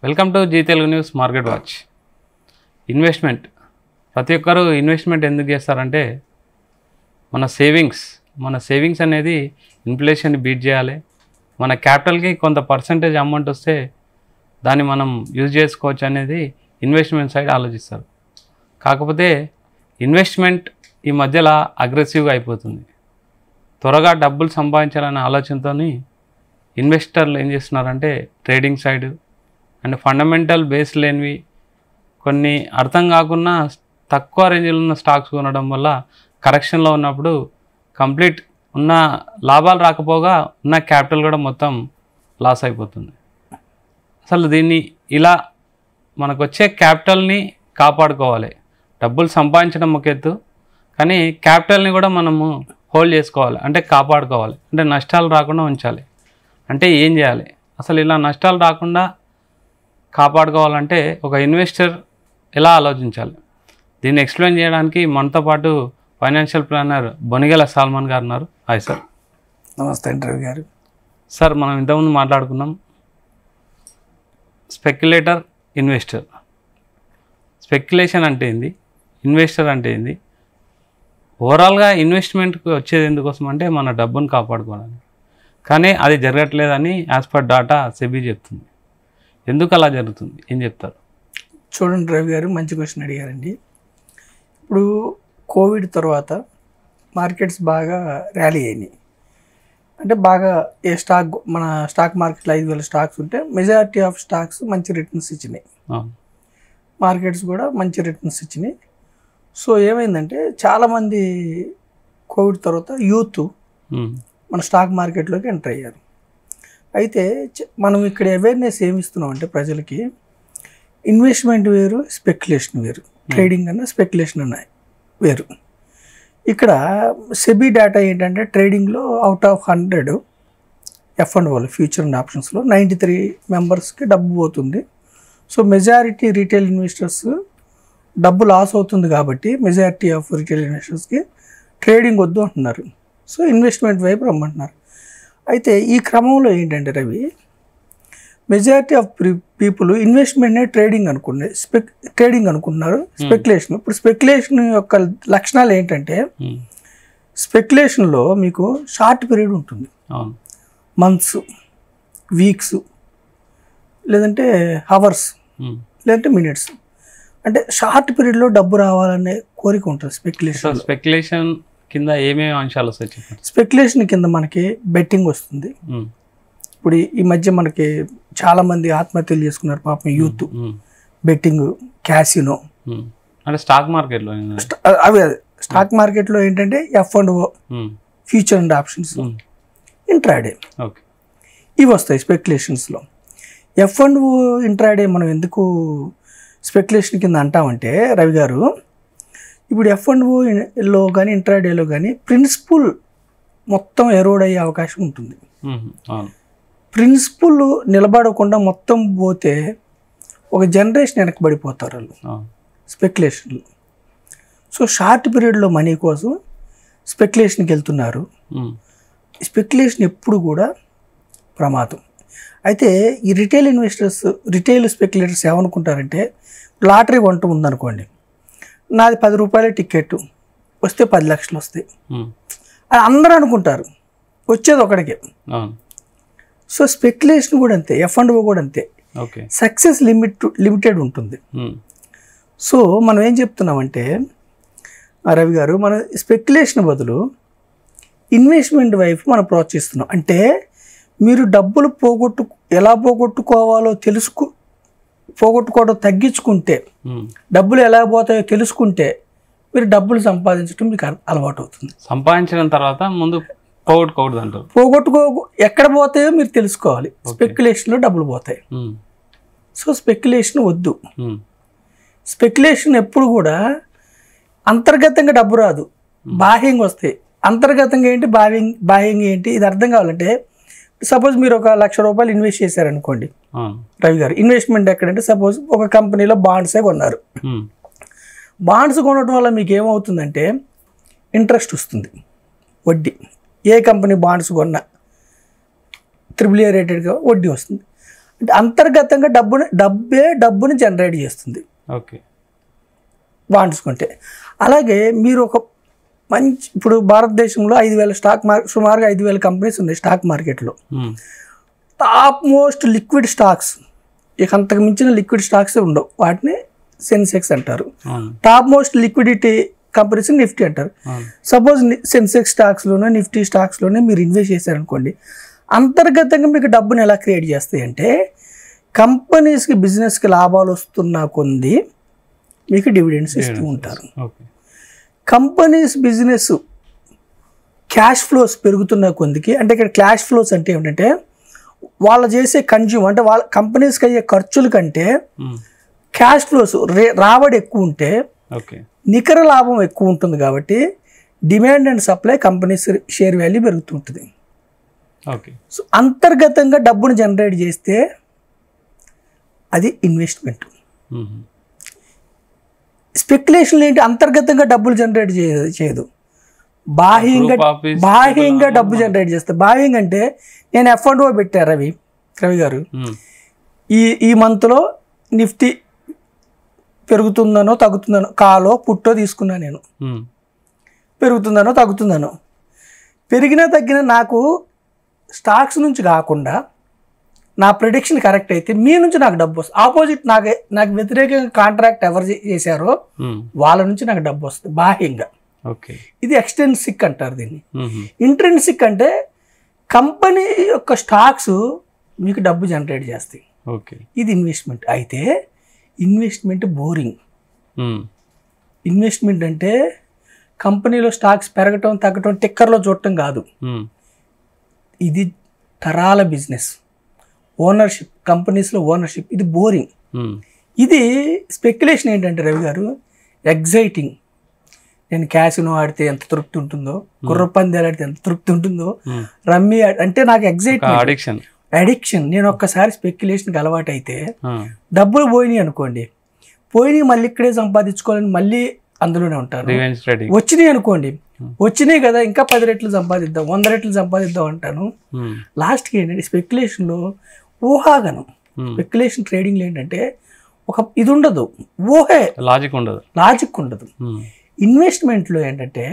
Welcome to Zee Telugu news market watch. Investment ప్రతి ఒక్కరు investment ఎందుకు చేస్తారంటే మన సేవింగ్స్ అనేది ఇన్ఫ్లేషన్ బీట్ చేయాలి. మన క్యాపిటల్కి కొంత పర్సంటేజ్ అమౌంట్ వస్తే దాన్ని మనం యూజ్ చేసుకోవచ్చు అనేది ఇన్వెస్ట్మెంట్ సైడ్ ఆలోచిస్తారు. కాకపోతే ఇన్వెస్ట్మెంట్ ఈ మధ్యలో అగ్రెసివ్గా అయిపోతుంది. త్వరగా డబ్బులు సంపాదించాలనే ఆలోచనతో ఇన్వెస్టర్లు ఏం చేస్తున్నారంటే trading side and fundamental base లేనివి కొన్ని అర్థం కాకుండా తక్కువ రేంజ్లో ఉన్న స్టాక్స్ కొనడం వల్ల కరెక్షన్లో ఉన్నప్పుడు కంప్లీట్ ఉన్న లాభాలు రాకపోగా ఉన్న క్యాపిటల్ కూడా మొత్తం లాస్ అయిపోతుంది. అసలు దీన్ని ఇలా మనకు వచ్చే క్యాపిటల్ని కాపాడుకోవాలి. డబ్బులు సంపాదించడం ఒక ఎత్తు, కానీ క్యాపిటల్ని కూడా మనము హోల్డ్ చేసుకోవాలి, అంటే కాపాడుకోవాలి, అంటే నష్టాలు రాకుండా ఉంచాలి. అంటే ఏం చేయాలి? అసలు ఇలా నష్టాలు రాకుండా కాపాడుకోవాలంటే ఒక ఇన్వెస్టర్ ఎలా ఆలోచించాలి? దీన్ని ఎక్స్ప్లెయిన్ చేయడానికి మనతో పాటు ఫైనాన్షియల్ ప్లానర్ బొనిగెల సాల్మన్ గారు ఉన్నారు. Hi sir. నమస్తే రవి గారు. సార్, మనం ఇంతకుముందు మాట్లాడుకున్నాం స్పెక్యులేటర్, ఇన్వెస్టర్. స్పెక్యులేషన్ అంటే ఏంది, ఇన్వెస్టర్ అంటే ఏంది? ఓవరాల్గా ఇన్వెస్ట్మెంట్కి వచ్చేది ఎందుకోసం అంటే మన డబ్బును కాపాడుకోవడానికి. కానీ అది జరగట్లేదని యాజ్ పర్ డాటా సెబీ చెప్తుంది. ఎందుకు అలా జరుగుతుంది, ఏం చెప్తారు? చూడండి రవి గారు, మంచి క్వశ్చన్ అడిగారండి. ఇప్పుడు కోవిడ్ తర్వాత మార్కెట్స్ బాగా ర్యాలీ అయినాయి. అంటే బాగా మన స్టాక్ మార్కెట్లో 5,000 స్టాక్స్ ఉంటే మెజారిటీ ఆఫ్ స్టాక్స్ మంచి రిటర్న్స్ ఇచ్చినాయి. మార్కెట్స్ కూడా మంచి రిటర్న్స్ ఇచ్చినాయి. సో ఏమైందంటే చాలామంది కోవిడ్ తర్వాత యూత్ మన స్టాక్ మార్కెట్లోకి ఎంటర్ అయ్యారు. అయితే మనం ఇక్కడ అవేర్నెస్ ఏమిస్తున్నాం అంటే ప్రజలకి ఇన్వెస్ట్మెంట్ వేరు, స్పెక్యులేషన్ వేరు. ట్రేడింగ్ అన్న స్పెక్యులేషన్ అన్న వేరు. ఇక్కడ సెబీ డేటా ఏంటంటే ట్రేడింగ్లో అవుట్ ఆఫ్ 100 F&Oలు ఫ్యూచర్ అండ్ ఆప్షన్స్లో 93 మెంబర్స్కి డబ్బు పోతుంది. సో మెజారిటీ రీటైల్ ఇన్వెస్టర్స్ డబ్బు లాస్ అవుతుంది కాబట్టి మెజారిటీ ఆఫ్ రీటైల్ ఇన్వెస్టర్స్కి ట్రేడింగ్ వద్దు అంటున్నారు. సో ఇన్వెస్ట్మెంట్ వైపు రమ్మంటున్నారు. అయితే ఈ క్రమంలో ఏంటంటే రవి, మెజారిటీ ఆఫ్ పీపుల్ ఇన్వెస్ట్మెంట్నే ట్రేడింగ్ అనుకుంటున్నారు, స్పెక్యులేషన్. ఇప్పుడు స్పెక్యులేషన్ యొక్క లక్షణాలు ఏంటంటే స్పెక్యులేషన్లో మీకు షార్ట్ పీరియడ్ ఉంటుంది, మంత్స్, వీక్స్, లేదంటే అవర్స్, లేదంటే మినిట్స్. అంటే షార్ట్ పీరియడ్లో డబ్బు రావాలనే కోరిక ఉంటుంది స్పెక్యులేషన్. స్పెక్యులేషన్ కింద ఏమేమి అంశాలు వస్తాయి? స్పెక్యులేషన్ కింద మనకి బెట్టింగ్ వస్తుంది. ఇప్పుడు ఈ మధ్య మనకి చాలా మంది ఆత్మహత్యలు చేసుకున్నారు పాపం యూత్. బెట్టింగ్, క్యాసినో, అంటే స్టాక్ మార్కెట్లో అవి స్టాక్ మార్కెట్లో ఏంటంటే F&O, future and options, intraday, ఇవి వస్తాయి స్పెక్యులేషన్స్లో. F&O, ఇంట్రాడే మనం ఎందుకు స్పెక్యులేషన్ కింద అంటామంటే రవి గారు, ఇప్పుడు F&Oలో కానీ ఇంట్రాడేలో కానీ ప్రిన్సిపుల్ మొత్తం ఎరోడ్ అయ్యే అవకాశం ఉంటుంది. ప్రిన్సిపుల్ నిలబడకుండా మొత్తం పోతే ఒక జనరేషన్ వెనకబడిపోతారు వాళ్ళు స్పెక్యులేషన్లో. సో షార్ట్ పీరియడ్లో మనీ కోసం స్పెక్యులేషన్కి వెళ్తున్నారు. స్పెక్యులేషన్ ఎప్పుడు కూడా ప్రమాదం. అయితే ఈ రిటైల్ స్పెక్యులేటర్స్ ఏమనుకుంటారంటే, లాటరీ కొంట ఉందనుకోండి, నాది 10 రూపాయల టికెట్ వస్తే 10 లక్షలు వస్తాయి అని అందరూ అనుకుంటారు, వచ్చేది ఒకడికే. సో స్పెక్యులేషన్ కూడా అంతే, F&O కూడా అంతే. సక్సెస్ లిమిటెడ్ ఉంటుంది. సో మనం ఏం చెప్తున్నామంటే రవి గారు, మన స్పెక్యులేషన్ బదులు ఇన్వెస్ట్మెంట్ వైపు మనం ప్రోత్సహిస్తున్నాం. అంటే మీరు డబ్బులు ఎలా పోగొట్టుకోవాలో పోగొట్టుకోవడం తగ్గించుకుంటే, డబ్బులు ఎలా పోతాయో తెలుసుకుంటే మీరు డబ్బులు సంపాదించడం మీకు అలవాటు అవుతుంది. సంపాదించిన తర్వాత ముందు పోగొట్టుకోవద్దు, ఎక్కడ పోతాయో మీరు తెలుసుకోవాలి. స్పెక్యులేషన్లో డబ్బులు పోతాయి. సో స్పెక్యులేషన్ వద్దు. స్పెక్యులేషన్ ఎప్పుడు కూడా అంతర్గతంగా డబ్బు రాదు, బాహ్యంగా వస్తాయి. అంతర్గతంగా ఏంటి, బాహ్యంగా ఏంటి, ఇది అర్థం కావాలంటే సపోజ్ మీరు ఒక 1,00,000 రూపాయలు ఇన్వెస్ట్ చేశారనుకోండి రవి గారు. ఇన్వెస్ట్మెంట్ ఎక్కడంటే సపోజ్ ఒక కంపెనీలో బాండ్సే కొన్నారు. బాండ్స్ కొనడం వల్ల మీకు ఏమవుతుందంటే ఇంట్రెస్ట్ వస్తుంది, వడ్డీ. ఏ కంపెనీ బాండ్స్ కొన్నా AAA రేటెడ్గా వడ్డీ వస్తుంది. అంటే అంతర్గతంగా డబ్బుని జనరేట్ చేస్తుంది ఓకే బాండ్స్ కొంటే. అలాగే మీరు ఒక మంచి ఇప్పుడు భారతదేశంలో 5,000 సుమారుగా 5,000 కంపెనీస్ ఉన్నాయి స్టాక్ మార్కెట్లో. టాప్ మోస్ట్ లిక్విడ్ స్టాక్స్, ఇక అంతకు మించిన లిక్విడ్ స్టాక్స్ ఉండవు, వాటిని సెన్సెక్స్ అంటారు. Top most liquidity companies Nifty అంటారు. సపోజ్ సెన్సెక్స్ స్టాక్స్లోనే నిఫ్టీ స్టాక్స్లోనే మీరు ఇన్వెస్ట్ చేశారనుకోండి, అంతర్గతంగా మీకు డబ్బుని ఎలా క్రియేట్ చేస్తాయి అంటే కంపెనీస్కి బిజినెస్కి లాభాలు వస్తున్న కొంది మీకు డివిడెండ్స్ ఇస్తూ ఉంటారు. కంపెనీస్ బిజినెస్ క్యాష్ ఫ్లోస్ పెరుగుతున్న కొందికి, అంటే ఇక్కడ క్యాష్ ఫ్లోస్ అంటే ఏమిటంటే వాళ్ళు చేసే కన్జ్యూమ్ అంటే వాళ్ళ కంపెనీస్కి అయ్యే ఖర్చుల కంటే క్యాష్ ఫ్లోస్ రాబడి ఎక్కువ ఉంటే నికర లాభం ఎక్కువ ఉంటుంది. కాబట్టి demand and supply companies share value పెరుగుతుంటుంది. సో అంతర్గతంగా డబ్బును జనరేట్ చేస్తే అది ఇన్వెస్ట్మెంట్. స్పెక్యులేషన్ ఏంటి, అంతర్గతంగా డబ్బులు జనరేట్ చేయదు, బాహ్యంగా డబ్బు జనరేట్ చేస్తే. బాహ్యంగా అంటే నేను F&O పెట్టాను రవి గారు, ఈ మంత్లో నిఫ్టీ పెరుగుతుందనో తగ్గుతుందనో కాలో పుట్టో తీసుకున్నా, నేను పెరుగుతుందనో తగ్గుతుందనో, పెరిగినా తగ్గినా నాకు స్టాక్స్ నుంచి కాకుండా నా ప్రిడిక్షన్ కరెక్ట్ అయితే మీ నుంచి నాకు డబ్బు వస్తుంది. ఆపోజిట్ నాకు వ్యతిరేకంగా కాంట్రాక్ట్ ఎవరు చేశారో వాళ్ళ నుంచి నాకు డబ్బు వస్తుంది బాహ్యంగా. ఇది ఎక్స్టెన్సిక్ అంటారు దీన్ని. ఇంట్రెన్సిక్ అంటే కంపెనీ యొక్క స్టాక్స్ మీకు డబ్బు జనరేట్ చేస్తాయి. ఇది ఇన్వెస్ట్మెంట్. అయితే ఇన్వెస్ట్మెంట్ బోరింగ్. ఇన్వెస్ట్మెంట్ అంటే కంపెనీలో స్టాక్స్ పెరగటం తగ్గటం టిక్కర్లో చూడటం కాదు. ఇది తరాల బిజినెస్, ఓనర్షిప్, కంపెనీస్లో ఓనర్షిప్. ఇది బోరింగ్. ఇది స్పెక్యులేషన్ ఏంటంటే రవి గారు ఎగ్జైటింగ్. నేను క్యాసినో ఆడితే ఎంత తృప్తి ఉంటుందో, గుర్రపందాలు ఆడితే ఎంత తృప్తి ఉంటుందో, రమ్మీ అంటే నాకు ఎగ్జైట్మెంట్, అడిక్షన్. నేను ఒక్కసారి స్పెక్యులేషన్కి అలవాటు అయితే డబ్బులు పోయినాయి అనుకోండి, పోయినాయి మళ్ళీ ఇక్కడే సంపాదించుకోవాలని మళ్ళీ అందులోనే ఉంటాను. వచ్చినాయి అనుకోండి, వచ్చినాయి కదా ఇంకా 10 రెట్లు సంపాదిద్దాం, 100 రెట్లు సంపాదిద్దాం అంటాను. లాస్ట్కి ఏంటంటే స్పెక్యులేషన్లో ఊహాగనం. స్పెక్యులేషన్ ట్రేడింగ్లో ఏంటంటే ఒక ఇది ఉండదు, ఊహే, లాజిక్ ఉండదు. ఇన్వెస్ట్మెంట్లో ఏంటంటే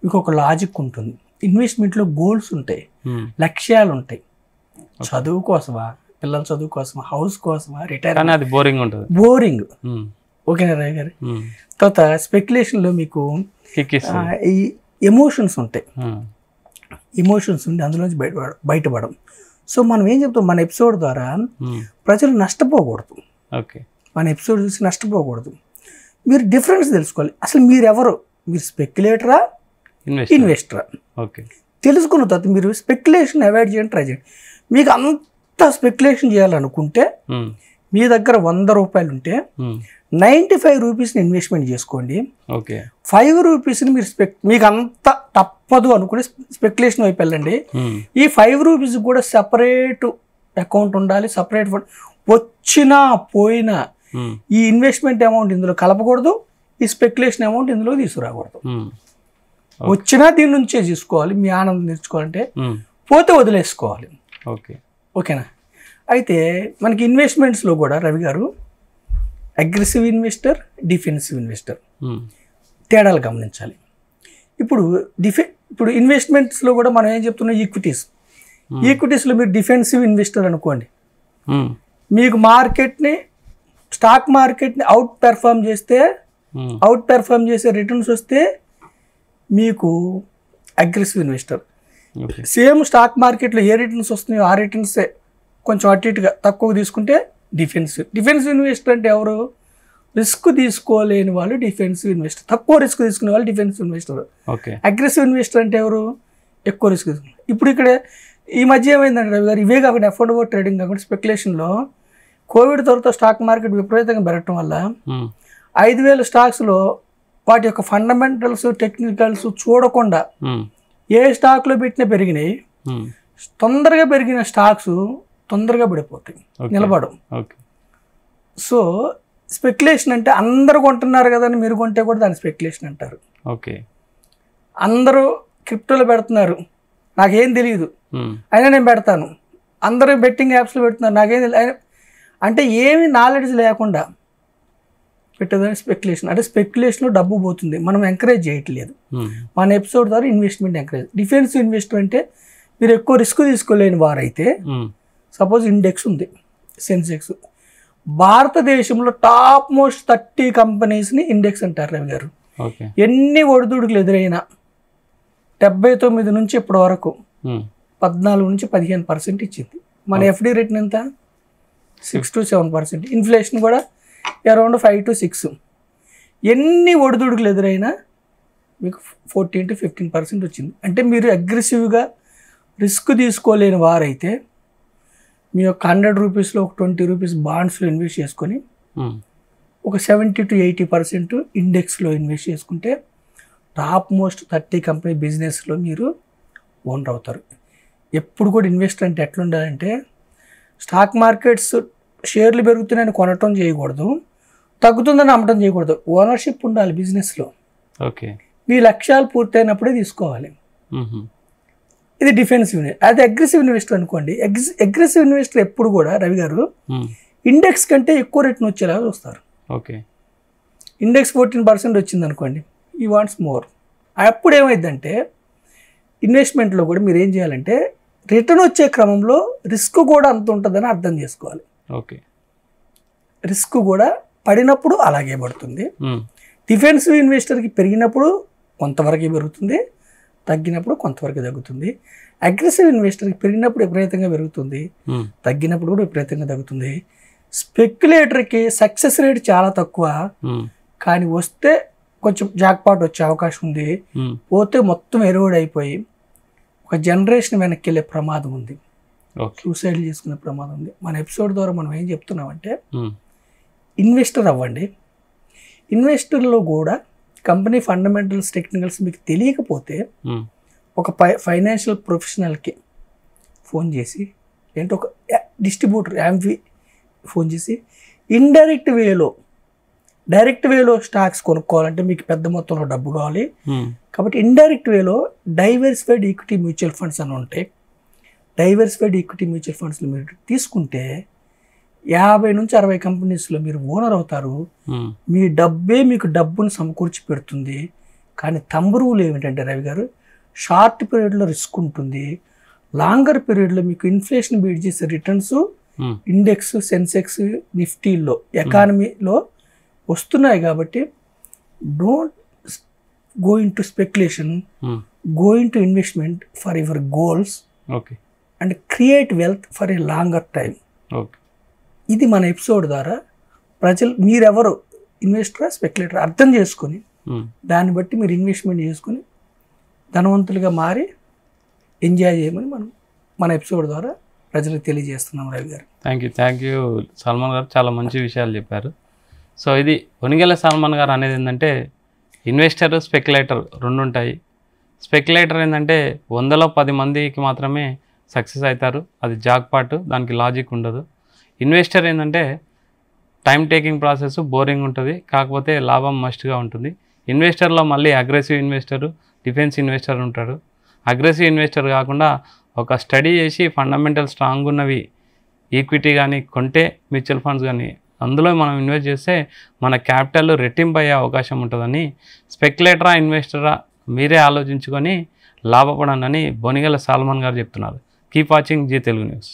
మీకు ఒక లాజిక్ ఉంటుంది. ఇన్వెస్ట్మెంట్లో గోల్స్ ఉంటాయి, లక్ష్యాలు ఉంటాయి. చదువు కోసమా, పిల్లల చదువు కోసమా, హౌస్ కోసమా, రిటైర్మెంట్, బోరింగ్. ఓకేనా రవి గారు? తర్వాత స్పెక్యులేషన్లో మీకు ఈ ఎమోషన్స్ ఉంటాయి. ఎమోషన్స్ ఉండి అందులోంచి బయటపడడం. సో మనం ఏం చెప్తాం, మన ఎపిసోడ్ ద్వారా ప్రజలు నష్టపోకూడదు, మన ఎపిసోడ్ చూసి నష్టపోకూడదు. మీరు డిఫరెన్స్ తెలుసుకోవాలి. అసలు మీరు ఎవరు, మీరు స్పెక్యులేటరా ఇన్వెస్టరా తెలుసుకున్న తర్వాత మీరు స్పెక్యులేషన్ అవాయిడ్ చేయండి, ట్రై చేయండి. మీకు అంత స్పెక్యులేషన్ చేయాలనుకుంటే మీ దగ్గర 100 రూపాయలు ఉంటే 95 రూపీస్ని ఇన్వెస్ట్మెంట్ చేసుకోండి. 5 రూపీస్ని మీరు మీకు అంత తప్పదు అనుకుని స్పెక్యులేషన్ వైపు వెళ్ళండి. ఈ 5 రూపీస్ కూడా సెపరేట్ అకౌంట్ ఉండాలి, సెపరేట్ ఫండ్. వచ్చినా పోయినా ఈ ఇన్వెస్ట్మెంట్ అమౌంట్ ఇందులో కలపకూడదు, ఈ స్పెక్యులేషన్ అమౌంట్ ఇందులో తీసుకురాకూడదు. వచ్చినా దీని నుంచే తీసుకోవాలి, మీ ఆనందం తెచ్చుకోవాలంటే, పోతే వదిలేసుకోవాలి. ఓకేనా? అయితే మనకి ఇన్వెస్ట్మెంట్స్లో కూడా రవి గారు అగ్రెసివ్ ఇన్వెస్టర్, డిఫెన్సివ్ ఇన్వెస్టర్ తేడాలు గమనించాలి. ఇప్పుడు ఇన్వెస్ట్మెంట్స్లో కూడా మనం ఏం చెప్తున్నాం, ఈక్విటీస్లో మీరు డిఫెన్సివ్ ఇన్వెస్టర్ అనుకోండి, మీకు స్టాక్ మార్కెట్ని అవుట్ పెర్ఫామ్ చేసే రిటర్న్స్ వస్తే మీకు అగ్రెసివ్ ఇన్వెస్టర్. సేమ్ స్టాక్ మార్కెట్లో ఏ రిటర్న్స్ వస్తున్నాయో ఆ రిటర్న్సే కొంచెం అటు ఇటుగా తక్కువ తీసుకుంటే డిఫెన్సివ్ ఇన్వెస్టర్ అంటే ఎవరు, రిస్క్ తీసుకోలేని వాళ్ళు డిఫెన్సివ్ ఇన్వెస్టర్, తక్కువ రిస్క్ తీసుకునే వాళ్ళు డిఫెన్సివ్ ఇన్వెస్టర్. అగ్రెసివ్ ఇన్వెస్టర్ అంటే ఎవరు, ఎక్కువ రిస్క్ తీసుకున్నారు. ఇప్పుడు ఇక్కడ ఈ మధ్య ఏమైందంటే రవి గారు, ఇవే కాకుండా F&O ట్రేడింగ్ కాకుండా స్పెక్యులేషన్లో కోవిడ్ తర్వాత స్టాక్ మార్కెట్ విపరీతంగా పెరగటం వల్ల 5,000 స్టాక్స్లో వాటి యొక్క ఫండమెంటల్స్, టెక్నికల్స్ చూడకుండా ఏ స్టాక్లో పెట్టినా పెరిగినాయి. తొందరగా పెరిగిన స్టాక్స్ తొందరగా పడిపోతాయి, నిలబడవు. సో స్పెక్యులేషన్ అంటే అందరూ కొంటున్నారు కదా అని మీరు కొంటే కూడా దాన్ని స్పెక్యులేషన్ అంటారు. అందరూ క్రిప్టోలో పెడుతున్నారు, నాకేం తెలియదు అయినా నేను పెడతాను, అందరూ బెట్టింగ్ యాప్స్లో పెడుతున్నారు, నాకేం అంటే ఏమి నాలెడ్జ్ లేకుండా పెట్టేదాన్ని స్పెక్యులేషన్. అంటే స్పెక్యులేషన్లో డబ్బు పోతుంది, మనం ఎంకరేజ్ చేయట్లేదు. మన ఎపిసోడ్ ద్వారా ఇన్వెస్ట్మెంట్ ఎంకరేజ్. డిఫెన్సివ్ ఇన్వెస్ట్మెంట్ అంటే మీరు ఎక్కువ రిస్క్ తీసుకోలేని వారైతే, సపోజ్ ఇండెక్స్ ఉంది సెన్సెక్స్, భారతదేశంలో టాప్ మోస్ట్ 30 కంపెనీస్ని ఇండెక్స్ అంటారు రవి గారు. ఎన్ని ఒడిదుడుకులు ఎదురైనా 79 నుంచి ఇప్పటి వరకు 14 నుంచి 15% ఇచ్చింది. మన ఎఫ్డి రేట్ ఎంత? 6 to 7%. ఇన్ఫ్లేషన్ కూడా అరౌండ్ 5 to 6. ఎన్ని ఒడిదుడుకులు ఎదురైనా మీకు 14 to 15% వచ్చింది. అంటే మీరు అగ్రెసివ్గా రిస్క్ తీసుకోలేని వారైతే మీ యొక్క 100 రూపీస్లో ఒక 20 రూపీస్ బాండ్స్లో ఇన్వెస్ట్ చేసుకొని ఒక 70 to 80% ఇండెక్స్లో ఇన్వెస్ట్ చేసుకుంటే టాప్ మోస్ట్ 30 కంపెనీ బిజినెస్లో మీరు ఓనర్ అవుతారు. ఎప్పుడు కూడా ఇన్వెస్టర్ అంటే ఎట్లా ఉండాలంటే, స్టాక్ మార్కెట్స్ షేర్లు పెరుగుతున్నాయని కొనటం చేయకూడదు, తగ్గుతుందని అమ్మటం చేయకూడదు. ఓనర్షిప్ ఉండాలి బిజినెస్లో. ఓకే, మీ లక్ష్యాలు పూర్తయినప్పుడే తీసుకోవాలి. ఇది డిఫెన్సివ్. అది అగ్రెసివ్ ఇన్వెస్టర్ అనుకోండి. అగ్రెసివ్ ఇన్వెస్టర్ ఎప్పుడు కూడా రవి గారు ఇండెక్స్ కంటే ఎక్కువ రిటర్న్ వచ్చేలాగా చూస్తారు. ఓకే, ఇండెక్స్ 14% వచ్చింది అనుకోండి, ఈ వాంట్స్ మోర్. అప్పుడు ఏమైందంటే ఇన్వెస్ట్మెంట్లో కూడా మీరు ఏం చేయాలంటే రిటర్న్ వచ్చే క్రమంలో రిస్క్ కూడా అంత ఉంటుందని అర్థం చేసుకోవాలి. ఓకే, రిస్క్ కూడా పడినప్పుడు అలాగే పడుతుంది. డిఫెన్సివ్ ఇన్వెస్టర్కి పెరిగినప్పుడు కొంతవరకే పెరుగుతుంది, తగ్గినప్పుడు కొంతవరకు తగ్గుతుంది. అగ్రెసివ్ ఇన్వెస్టర్కి పెరిగినప్పుడు విపరీతంగా పెరుగుతుంది, తగ్గినప్పుడు కూడా విపరీతంగా తగ్గుతుంది. స్పెక్యులేటర్కి సక్సెస్ రేట్ చాలా తక్కువ, కానీ వస్తే కొంచెం జాక్పాట్ వచ్చే అవకాశం ఉంది, పోతే మొత్తం ఎరోడ్ అయిపోయి ఒక జనరేషన్ వెనక్కి వెళ్ళే ప్రమాదం ఉంది, సూసైడ్ చేసుకునే ప్రమాదం ఉంది. మన ఎపిసోడ్ ద్వారా మనం ఏం చెప్తున్నామంటే ఇన్వెస్టర్ అవ్వండి. ఇన్వెస్టర్లో కూడా కంపెనీ ఫండమెంటల్స్, టెక్నికల్స్ మీకు తెలియకపోతే ఒక ఫైనాన్షియల్ ప్రొఫెషనల్కి ఫోన్ చేసి, ఏంటో ఒక డిస్ట్రిబ్యూటర్ యాంఫీ ఫోన్ చేసి ఇండైరెక్ట్ వేలో, డైరెక్ట్ వేలో స్టాక్స్ కొనుక్కోవాలంటే మీకు పెద్ద మొత్తంలో డబ్బు కావాలి. కాబట్టి ఇండైరెక్ట్ వేలో డైవర్సిఫైడ్ ఈక్విటీ మ్యూచువల్ ఫండ్స్ అని ఉంటాయి. డైవర్సిఫైడ్ ఈక్విటీ మ్యూచువల్ ఫండ్స్లో మీరు తీసుకుంటే 50 నుంచి 60 కంపెనీస్లో మీరు ఓనర్ అవుతారు. మీ డబ్బే మీకు డబ్బును సమకూర్చి పెడుతుంది. కానీ తంబు రూల్ ఏమిటంటే రవి గారు, షార్ట్ పీరియడ్లో రిస్క్ ఉంటుంది, లాంగర్ పీరియడ్లో మీకు ఇన్ఫ్లేషన్ బీట్ చేసే రిటర్న్స్ ఇండెక్స్, సెన్సెక్స్, నిఫ్టీల్లో, ఎకానమీలో వస్తున్నాయి. కాబట్టి don't go in to speculation, go in to investment for your goals and create wealth for a longer time. ఇది మన ఎపిసోడ్ ద్వారా ప్రజలు, మీరెవరు ఇన్వెస్టరా స్పెక్యులేటర్ అర్థం చేసుకొని దాన్ని బట్టి మీరు ఇన్వెస్ట్మెంట్ చేసుకొని ధనవంతులుగా మారి ఎంజాయ్ చేయమని మనం మన ఎపిసోడ్ ద్వారా ప్రజలకు తెలియజేస్తున్నాం రవి గారు. థ్యాంక్ యూ సల్మాన్ గారు, చాలా మంచి విషయాలు చెప్పారు. సో ఇది ఒనిగెల సల్మాన్ గారు అనేది ఏంటంటే, ఇన్వెస్టర్, స్పెక్యులేటర్ రెండు ఉంటాయి. స్పెక్యులేటర్ ఏంటంటే 100లో 10 మందికి మాత్రమే సక్సెస్ అవుతారు, అది జాక్పాట్, దానికి లాజిక్ ఉండదు. ఇన్వెస్టర్ ఏంటంటే టైం టేకింగ్ ప్రాసెస్, బోరింగ్ ఉంటుంది, కాకపోతే లాభం మస్ట్గా ఉంటుంది. ఇన్వెస్టర్లో మళ్ళీ అగ్రెసివ్ ఇన్వెస్టరు, డిఫెన్స్ ఇన్వెస్టర్ ఉంటాడు. అగ్రెసివ్ ఇన్వెస్టర్ కాకుండా ఒక స్టడీ చేసి ఫండమెంటల్ స్ట్రాంగ్ ఉన్నవి ఈక్విటీ కానీ కొంటే, మ్యూచువల్ ఫండ్స్ కానీ అందులో మనం ఇన్వెస్ట్ చేస్తే మన క్యాపిటల్ రెట్టింపు అయ్యే అవకాశం ఉంటుందని, స్పెక్యులేటరా ఇన్వెస్టరా మీరే ఆలోచించుకొని లాభపడండి అని బొనిగెల సల్మాన్ గారు చెప్తున్నారు. Keep watching Zee Telugu news.